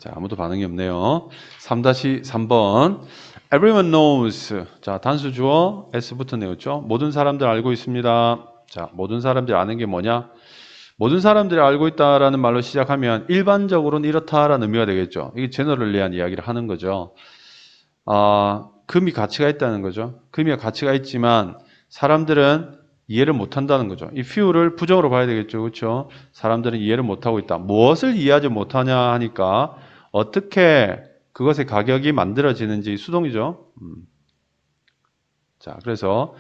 자, 아무도 반응이 없네요. 3-3번. Everyone knows. 자, 단수 주어 S부터 내었죠. 모든 사람들 알고 있습니다. 자, 모든 사람들이 아는 게 뭐냐? 모든 사람들이 알고 있다라는 말로 시작하면 일반적으로는 이렇다라는 의미가 되겠죠. 이게 제너럴리한 이야기를 하는 거죠. 금이 가치가 있다는 거죠. 금이 가치가 있지만 사람들은 이해를 못한다는 거죠. 이 few를 부정으로 봐야 되겠죠. 그렇죠? 사람들은 이해를 못하고 있다. 무엇을 이해하지 못하냐 하니까 어떻게 그것의 가격이 만들어지는지 수동이죠. 자, 그래서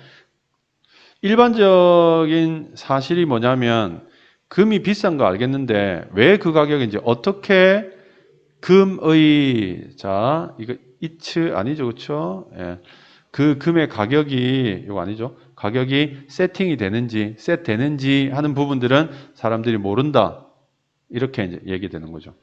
일반적인 사실이 뭐냐면 금이 비싼 거 알겠는데 왜 그 가격인지 어떻게 금의 자 이거 이츠 아니죠, 그렇죠? 예. 그 금의 가격이 이거 아니죠? 가격이 세팅이 되는지 셋되는지 하는 부분들은 사람들이 모른다 이렇게 이제 얘기되는 거죠.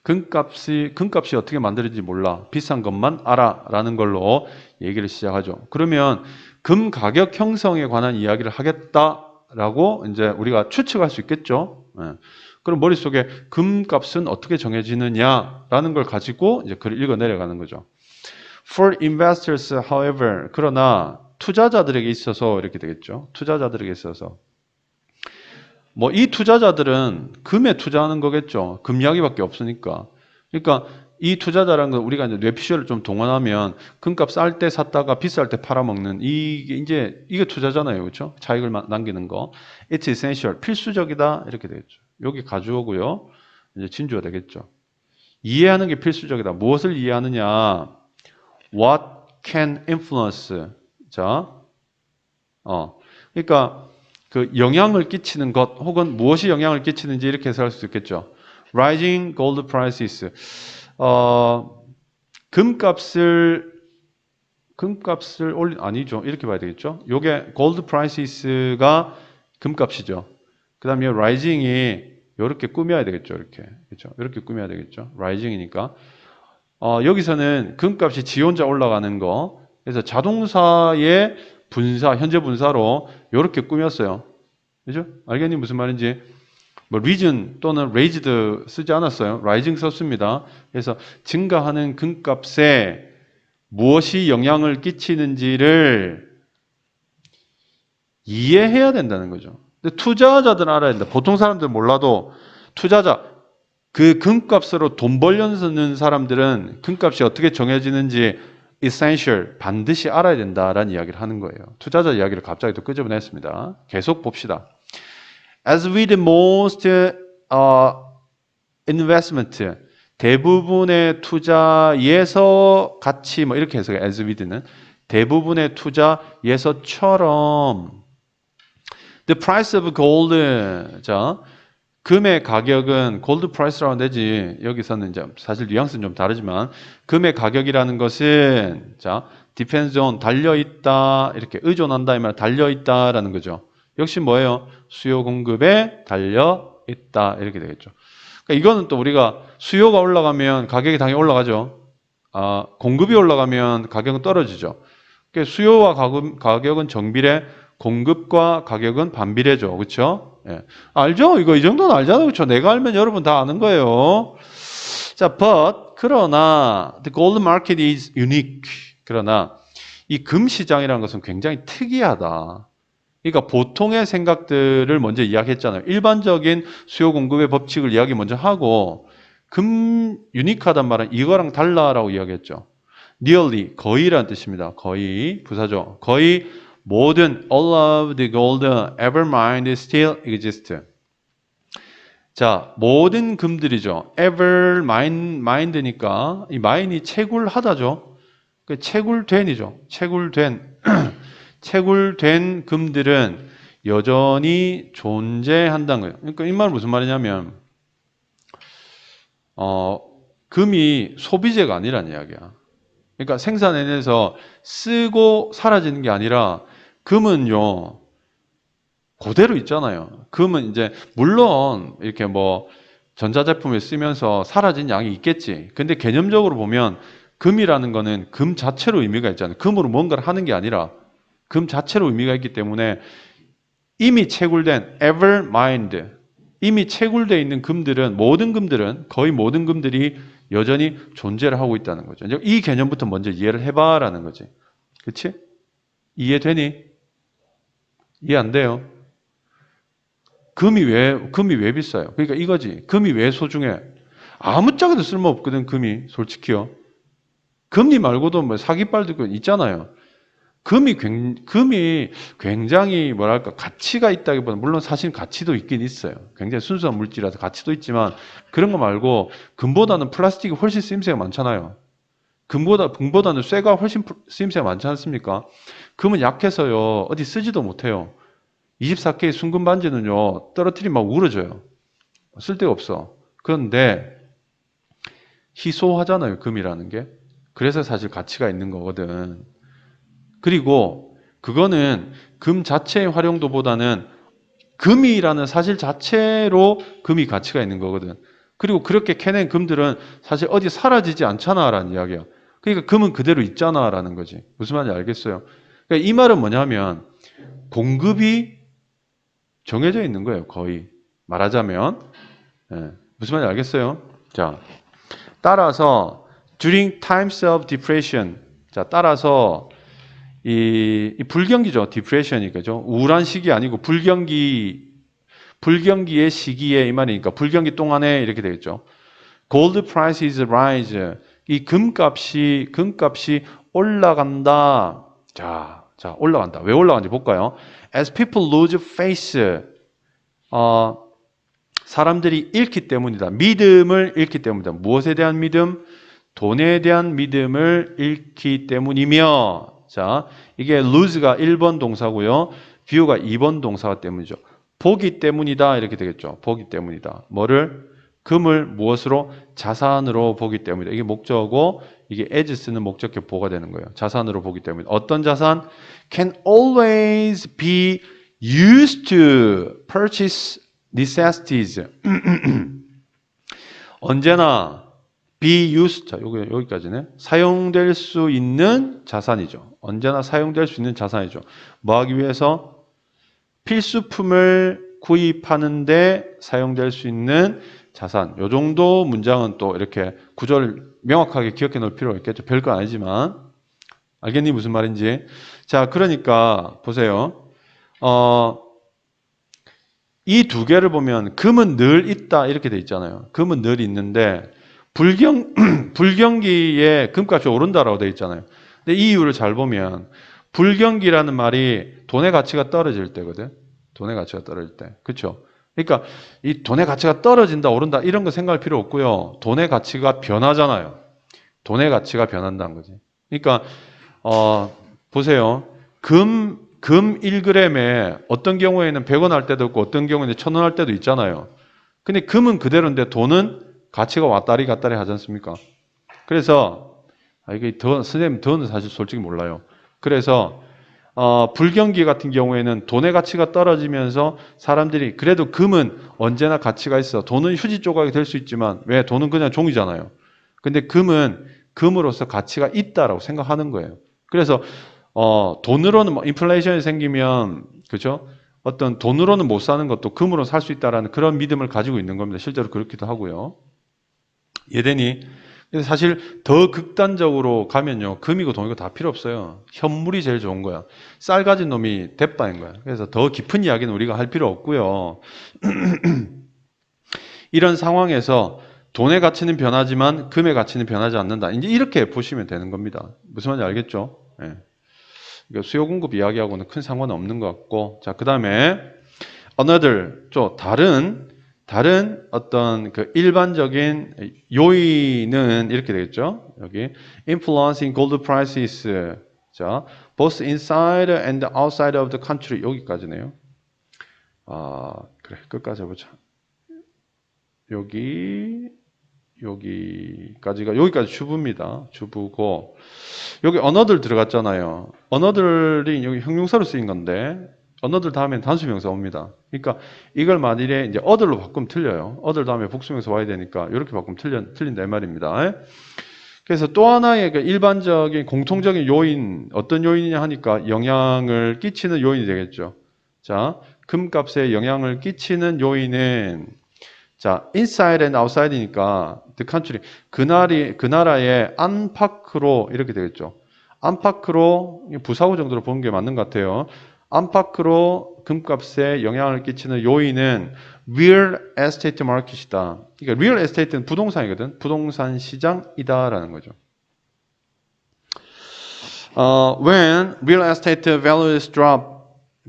금값이 어떻게 만들어질지 몰라 비싼 것만 알아라는 걸로 얘기를 시작하죠. 그러면 금 가격 형성에 관한 이야기를 하겠다라고 이제 우리가 추측할 수 있겠죠. 예. 그럼 머릿속에 금값은 어떻게 정해지느냐라는 걸 가지고 이제 글을 읽어 내려가는 거죠. For investors, however, 그러나 투자자들에게 있어서 이렇게 되겠죠. 투자자들에게 있어서 뭐 이 투자자들은 금에 투자하는 거겠죠. 금 이야기밖에 없으니까. 그러니까 이 투자자라는 건 우리가 이제 뇌피셜을 좀 동원하면 금값 쌀 때 샀다가 비쌀 때 팔아먹는 이게 투자잖아요. 그렇죠? 차익을 남기는 거. It's essential. 필수적이다. 이렇게 되겠죠. 여기 가주어고요. 이제 진주가 되겠죠. 이해하는 게 필수적이다. 무엇을 이해하느냐? What can influence? 자, 그러니까 그 영향을 끼치는 것 혹은 무엇이 영향을 끼치는지 이렇게 해석할 수 있겠죠. Rising gold prices. 금값을 아니죠. 이렇게 봐야 되겠죠. 요게 gold prices가 금값이죠. 그 다음에 rising이 이렇게 꾸며야 되겠죠. 이렇게. 그렇죠. 이렇게 꾸며야 되겠죠. rising이니까. 여기서는 금값이 지 혼자 올라가는 거. 그래서 자동사의 분사, 현재 분사로 이렇게 꾸몄어요. 그죠? 알겠니? 무슨 말인지. 뭐 reason 또는 raised 쓰지 않았어요. rising 썼습니다. 그래서 증가하는 금값에 무엇이 영향을 끼치는지를 이해해야 된다는 거죠. 근데 투자자들은 알아야 된다. 보통 사람들은 몰라도 투자자, 그 금값으로 돈 벌려는 사람들은 금값이 어떻게 정해지는지 essential, 반드시 알아야 된다라는 이야기를 하는 거예요. 투자자 이야기를 갑자기 또 끄집어냈습니다. 계속 봅시다. As with most investment, 대부분의 투자에서 같이 뭐 이렇게 해석해. as with는 대부분의 투자에서처럼 the price of gold, 자 금의 가격은 골드 프라이스라고 하면 되지. 여기서는 이제 사실 뉘앙스는 좀 다르지만 금의 가격이라는 것은 자 depends on 달려 있다 이렇게 의존한다 이 말 달려 있다라는 거죠. 역시 뭐예요? 수요 공급에 달려 있다 이렇게 되겠죠. 그러니까 이거는 또 우리가 수요가 올라가면 가격이 당연히 올라가죠. 공급이 올라가면 가격은 떨어지죠. 그러니까 수요와 가격은 정비례, 공급과 가격은 반비례죠. 그렇죠? 예. 알죠? 이 정도는 알잖아요. 그렇죠? 내가 알면 여러분 다 아는 거예요. 자, but 그러나 the gold market is unique. 그러나 이 금 시장이라는 것은 굉장히 특이하다. 그러니까 보통의 생각들을 먼저 이야기했잖아요. 일반적인 수요 공급의 법칙을 이야기 먼저 하고 금 유니크하단 말은 이거랑 달라라고 이야기했죠. nearly 거의라는 뜻입니다. 거의 부사죠. 거의 모든 all of the gold ever mined still exist. 자, 모든 금들이죠. ever mined니까 이 mine이 채굴하다죠. 그 채굴된이죠. 채굴된 채굴된 금들은 여전히 존재한다는 거예요. 그러니까 이 말은 무슨 말이냐면 금이 소비재가 아니라는 이야기야. 그러니까 생산해내서 쓰고 사라지는 게 아니라 금은요 그대로 있잖아요. 금은 이제 물론 이렇게 뭐 전자제품을 쓰면서 사라진 양이 있겠지. 근데 개념적으로 보면 금이라는 거는 금 자체로 의미가 있잖아요. 금으로 뭔가를 하는 게 아니라 금 자체로 의미가 있기 때문에 이미 채굴된 ever mined 이미 채굴되어 있는 금들은 거의 모든 금들이 여전히 존재를 하고 있다는 거죠. 이제 이 개념부터 먼저 이해를 해봐라는 거지. 그치? 이해되니? 이해 안 돼요? 금이 왜 비싸요? 그러니까 이거지. 금이 왜 소중해? 아무짝에도 쓸모없거든, 금이. 솔직히요. 금리 말고도 뭐 사기빨도 있잖아요. 금이 굉장히 뭐랄까 가치가 있다기보다 물론 사실 가치도 있긴 있어요. 굉장히 순수한 물질이라서 가치도 있지만 그런 거 말고 금보다는 플라스틱이 훨씬 쓰임새가 많잖아요. 금보다는 쇠가 훨씬 쓰임새가 많지 않습니까? 금은 약해서요 어디 쓰지도 못해요. 24K 순금 반지는요 떨어뜨리면 막 우러져요. 쓸데가 없어. 그런데 희소하잖아요 금이라는 게. 그래서 사실 가치가 있는 거거든. 그리고 그거는 금 자체의 활용도보다는 금이라는 사실 자체로 금이 가치가 있는 거거든. 그리고 그렇게 캐낸 금들은 사실 어디 사라지지 않잖아라는 이야기야. 그러니까 금은 그대로 있잖아라는 거지. 무슨 말인지 알겠어요? 그러니까 이 말은 뭐냐면 공급이 정해져 있는 거예요. 거의 말하자면. 예. 무슨 말인지 알겠어요? 자, 따라서 during times of depression. 자, 따라서 이 불경기죠. 디프레션이 그죠? 우울한 시기 아니고 불경기의 시기에 이 말이니까 불경기 동안에 이렇게 되겠죠. Gold prices rise. 이 금값이 올라간다. 자, 올라간다. 왜 올라간지 볼까요? As people lose faith. 사람들이 잃기 때문이다. 믿음을 잃기 때문이다. 무엇에 대한 믿음? 돈에 대한 믿음을 잃기 때문이며 자, 이게 lose가 1번 동사고요. view가 2번 동사가 때문이죠. 보기 때문이다 이렇게 되겠죠. 보기 때문이다. 뭐를? 금을 무엇으로? 자산으로 보기 때문이다. 이게 목적어고 이게 as 쓰는 목적격 보가 되는 거예요. 자산으로 보기 때문에. 어떤 자산? Can always be used to purchase necessities. 언제나 be used, 자, 여기까지네. 사용될 수 있는 자산이죠. 언제나 사용될 수 있는 자산이죠. 뭐 하기 위해서? 필수품을 구입하는데 사용될 수 있는 자산. 요 정도 문장은 또 이렇게 구조를 명확하게 기억해 놓을 필요가 있겠죠. 별거 아니지만. 알겠니? 무슨 말인지. 자, 그러니까 보세요. 이 두 개를 보면 금은 늘 있다 이렇게 돼 있잖아요. 금은 늘 있는데 불경기에 금값이 오른다라고 돼 있잖아요. 근데 이 이유를 잘 보면 불경기라는 말이 돈의 가치가 떨어질 때거든. 돈의 가치가 떨어질 때. 그렇죠? 그러니까 이 돈의 가치가 떨어진다, 오른다 이런 거 생각할 필요 없고요. 돈의 가치가 변하잖아요. 돈의 가치가 변한다는 거지. 그러니까 보세요. 금 1g에 어떤 경우에는 100원 할 때도 있고 어떤 경우에는 1000원 할 때도 있잖아요. 근데 금은 그대로인데 돈은 가치가 왔다리 갔다리 하지 않습니까? 그래서 이게 선생님 더는 사실 솔직히 몰라요. 그래서 불경기 같은 경우에는 돈의 가치가 떨어지면서 사람들이 그래도 금은 언제나 가치가 있어. 돈은 휴지 조각이 될 수 있지만 왜? 돈은 그냥 종이잖아요. 근데 금은 금으로서 가치가 있다라고 생각하는 거예요. 그래서 돈으로는 뭐 인플레이션이 생기면 그죠? 어떤 돈으로는 못 사는 것도 금으로 살 수 있다라는 그런 믿음을 가지고 있는 겁니다. 실제로 그렇기도 하고요. 이해되니? 그래서 사실 더 극단적으로 가면요. 금이고 돈이고 다 필요 없어요. 현물이 제일 좋은 거야. 쌀 가진 놈이 대빠인 거야. 그래서 더 깊은 이야기는 우리가 할 필요 없고요. 이런 상황에서 돈의 가치는 변하지만 금의 가치는 변하지 않는다. 이제 이렇게 보시면 되는 겁니다. 무슨 말인지 알겠죠? 네. 그러니까 수요 공급 이야기하고는 큰 상관은 없는 것 같고. 자, 그 다음에 another, 좀 다른 어떤 그 일반적인 요인은 이렇게 되겠죠. 여기 influencing gold prices. 자, both inside and outside of the country. 여기까지네요. 그래. 끝까지 해보자. 여기까지 주부입니다. 주부고 여기 another 들어갔잖아요. another이 여기 형용사로 쓰인 건데 another 다음엔 단수명사 옵니다. 그러니까 이걸 만일에 이제 other로 바꾸면 틀려요. other 다음에 복수명사 와야 되니까 이렇게 바꾸면 틀린다 이 말입니다. 그래서 또 하나의 그 일반적인 공통적인 요인 어떤 요인이냐 하니까 영향을 끼치는 요인이 되겠죠. 자, 금값에 영향을 끼치는 요인은 자, inside and outside니까 the country 그 나라의 안팎으로 이렇게 되겠죠. 안팎으로 부사구 정도로 보는 게 맞는 것 같아요. 안팎으로 금값에 영향을 끼치는 요인은 real estate market이다. 그러니까 real estate는 부동산이거든. 부동산 시장이다라는 거죠. When real estate values drop,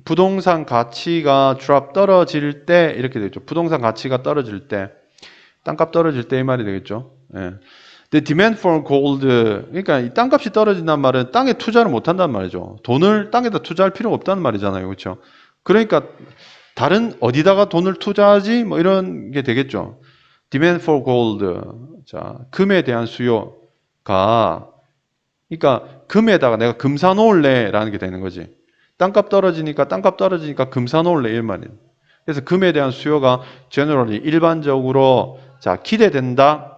부동산 가치가 drop 떨어질 때 이렇게 되겠죠. 부동산 가치가 떨어질 때, 땅값 떨어질 때 이 말이 되겠죠. 예. The demand for gold, 그러니까 이 땅값이 떨어진다는 말은 땅에 투자를 못 한다는 말이죠. 돈을 땅에다 투자할 필요가 없다는 말이잖아요. 그렇죠? 그러니까 다른 어디다가 돈을 투자하지? 뭐 이런 게 되겠죠. Demand for gold. 자, 금에 대한 수요가 그러니까 금에다가 내가 금 사놓을래라는 게 되는 거지. 땅값 떨어지니까 금 사놓을래 이 말이에요. 그래서 금에 대한 수요가 generally 일반적으로 자 기대된다.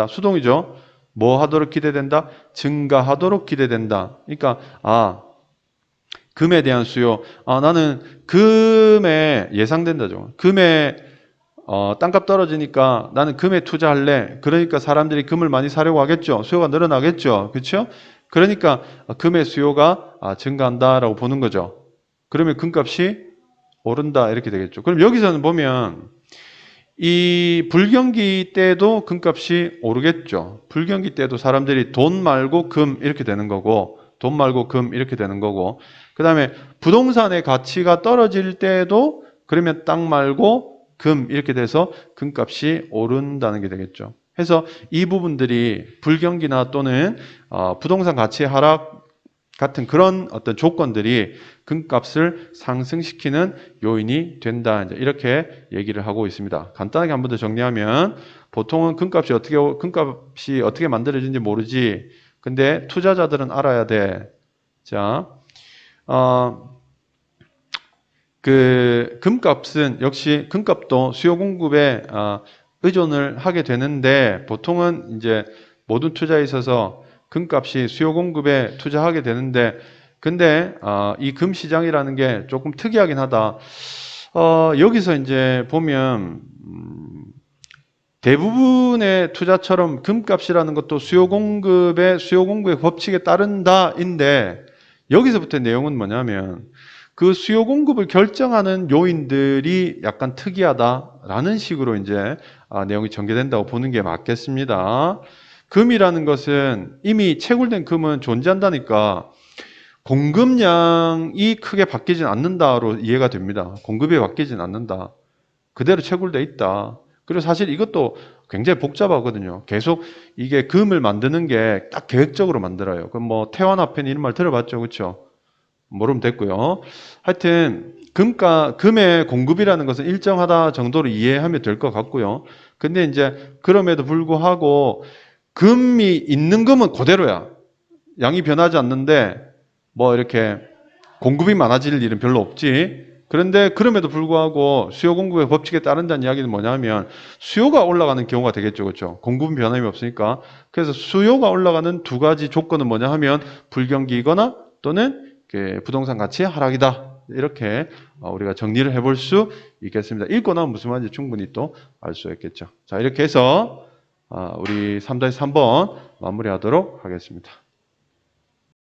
수동이죠. 뭐 하도록 기대된다? 증가하도록 기대된다. 그러니까 금에 대한 수요. 나는 금에 예상된다죠. 금에 땅값 떨어지니까 나는 금에 투자할래. 그러니까 사람들이 금을 많이 사려고 하겠죠. 수요가 늘어나겠죠. 그렇죠? 그러니까 금의 수요가 증가한다라고 보는 거죠. 그러면 금값이 오른다 이렇게 되겠죠. 그럼 여기서는 보면 이 불경기 때도 금값이 오르겠죠. 불경기 때도 사람들이 돈 말고 금 이렇게 되는 거고 돈 말고 금 이렇게 되는 거고 그 다음에 부동산의 가치가 떨어질 때도 그러면 땅 말고 금 이렇게 돼서 금값이 오른다는 게 되겠죠. 해서 이 부분들이 불경기나 또는 부동산 가치 하락 같은 그런 어떤 조건들이 금값을 상승시키는 요인이 된다. 이제 이렇게 얘기를 하고 있습니다. 간단하게 한 번 더 정리하면 보통은 금값이 어떻게 만들어지는지 모르지. 근데 투자자들은 알아야 돼. 자, 그 금값은 역시 금값도 수요 공급에 의존을 하게 되는데 보통은 이제 모든 투자에 있어서 금값이 수요 공급에 투자하게 되는데 근데 이 금 시장이라는 게 조금 특이하긴 하다. 여기서 이제 보면 대부분의 투자처럼 금값이라는 것도 수요 공급의 법칙에 따른다인데 여기서부터 내용은 뭐냐면 그 수요 공급을 결정하는 요인들이 약간 특이하다라는 식으로 이제 내용이 전개된다고 보는 게 맞겠습니다. 금이라는 것은 이미 채굴된 금은 존재한다니까 공급량이 크게 바뀌진 않는다로 이해가 됩니다. 공급이 바뀌진 않는다. 그대로 채굴돼 있다. 그리고 사실 이것도 굉장히 복잡하거든요. 계속 이게 금을 만드는 게 딱 계획적으로 만들어요. 그럼 뭐 태완화폐 이런 말 들어봤죠, 그렇죠? 모르면 됐고요. 하여튼 금의 공급이라는 것은 일정하다 정도로 이해하면 될 것 같고요. 근데 이제 그럼에도 불구하고 금이 있는 금은 그대로야. 양이 변하지 않는데 뭐 이렇게 공급이 많아질 일은 별로 없지. 그런데 그럼에도 불구하고 수요 공급의 법칙에 따른다는 이야기는 뭐냐면 수요가 올라가는 경우가 되겠죠. 그렇죠? 공급은 변함이 없으니까. 그래서 수요가 올라가는 두 가지 조건은 뭐냐 하면 불경기이거나 또는 부동산 가치 하락이다. 이렇게 우리가 정리를 해볼 수 있겠습니다. 읽고 나면 무슨 말인지 충분히 또 알 수 있겠죠. 자, 이렇게 해서 우리 3-3번 마무리하도록 하겠습니다.